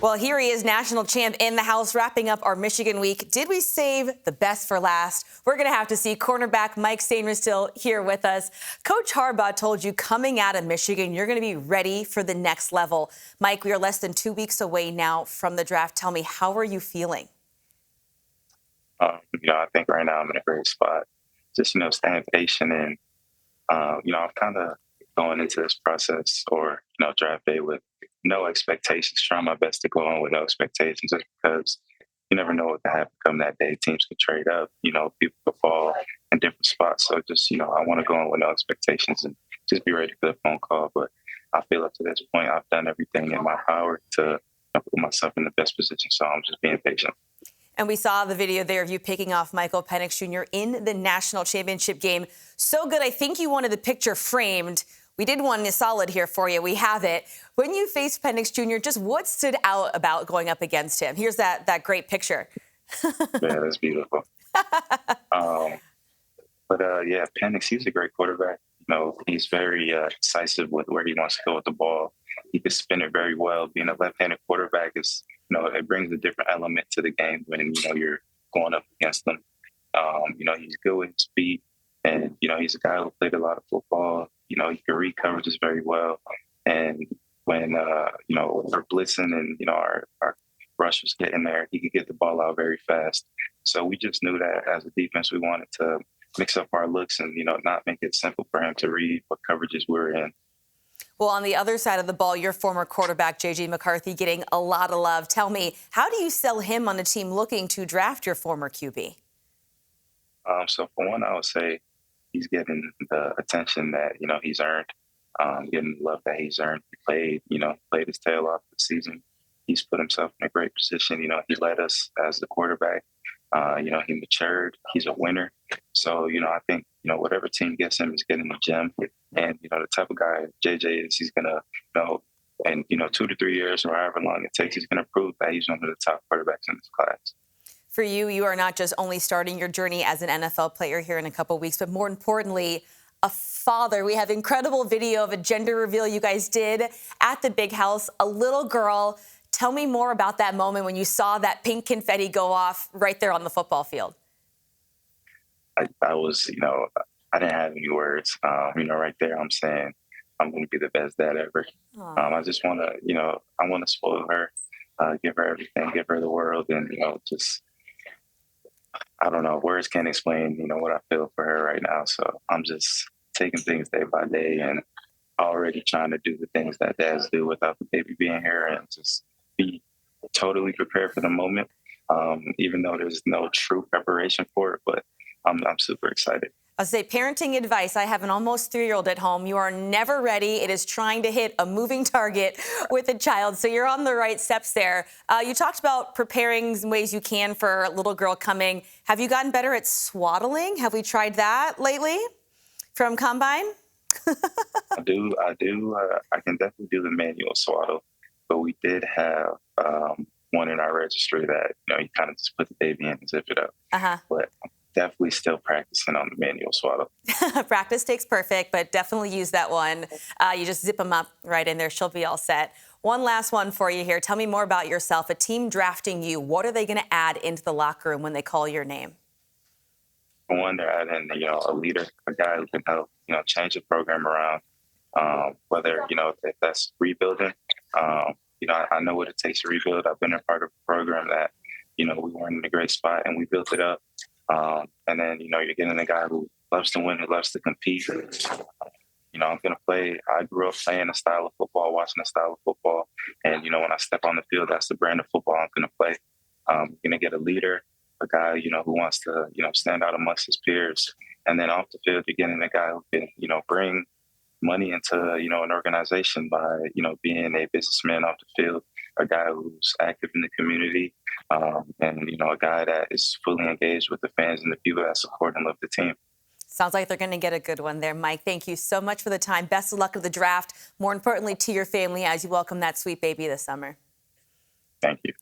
Well, here he is, national champ in the house, wrapping up our Michigan week. Did we save the best for last? We're going to have to see cornerback Mike Sainristil here with us. Coach Harbaugh told you coming out of Michigan, you're going to be ready for the next level. Mike, we are less than 2 weeks away now from the draft. Tell me, how are you feeling? I think right now I'm in a great spot. Just, staying patient and, I'm kind of going into this process or, draft day with no expectations, trying my best to go on with no expectations just because you never know what can happen come that day. Teams can trade up, people could fall in different spots. So just, I want to go on with no expectations and just be ready for the phone call. But I feel up to this point, I've done everything in my power to put myself in the best position. So I'm just being patient. And we saw the video there of you picking off Michael Penix Jr. in the national championship game. So good. I think you wanted the picture framed. We did one solid here for you. We have it. When you faced Penix Jr., just what stood out about going up against him? Here's that great picture. Yeah, that's beautiful. Penix, he's a great quarterback. He's very decisive with where he wants to go with the ball. He can spin it very well. Being a left-handed quarterback is, it brings a different element to the game when, you're going up against him. He's good with his feet. And, he's a guy who played a lot of football. He can read coverages very well. And when, we're blitzing and, our rush was getting there, he could get the ball out very fast. So we just knew that as a defense, we wanted to mix up our looks and, not make it simple for him to read what coverages we're in. Well, on the other side of the ball, your former quarterback, J.J. McCarthy, getting a lot of love. Tell me, how do you sell him on a team looking to draft your former QB? So for one, I would say he's getting the attention that, he's earned, getting the love that he's earned. He played his tail off the season. He's put himself in a great position. He led us as the quarterback. He matured. He's a winner. So, I think, whatever team gets him is getting a gem. And, the type of guy JJ is, he's going to, in 2 to 3 years or however long it takes, he's going to prove that he's one of the top quarterbacks in this class. For you, you are not just only starting your journey as an NFL player here in a couple of weeks, but more importantly, a father. We have incredible video of a gender reveal you guys did at the big house, a little girl. Tell me more about that moment when you saw that pink confetti go off right there on the football field. I was, I didn't have any words. Right there, I'm saying I'm going to be the best dad ever. I just want to, I want to spoil her, give her everything, give her the world, and, just, I don't know, words can't explain, what I feel for her right now. So I'm just taking things day by day and already trying to do the things that dads do without the baby being here and just be totally prepared for the moment, even though there's no true preparation for it. But I'm super excited. I'll say parenting advice. I have an almost 3-year-old at home. You are never ready. It is trying to hit a moving target with a child. So you're on the right steps there. You talked about preparing in ways you can for a little girl coming. Have you gotten better at swaddling? Have we tried that lately from Combine? I do. I can definitely do the manual swaddle. But we did have one in our registry that, you kind of just put the baby in and zip it up. But I'm definitely still practicing on the manual swaddle. Practice takes perfect, but definitely use that one. You just zip them up right in there. She'll be all set. One last one for you here. Tell me more about yourself. A team drafting you. What are they going to add into the locker room when they call your name? For one, they're adding, a leader, a guy who can help, change the program around. Whether, if that's rebuilding, I know what it takes to rebuild. I've been a part of a program that, we weren't in a great spot and we built it up. And then, you're getting a guy who loves to win, who loves to compete. I'm going to play. I grew up playing a style of football, watching a style of football. And, when I step on the field, that's the brand of football I'm going to play. I'm going to get a leader, a guy, who wants to, stand out amongst his peers. And then off the field, you're getting a guy who can, bring money into, an organization by, being a businessman off the field, a guy who's active in the community, and, a guy that is fully engaged with the fans and the people that support and love the team. Sounds like they're going to get a good one there, Mike. Thank you so much for the time. Best of luck with the draft. More importantly, to your family as you welcome that sweet baby this summer. Thank you.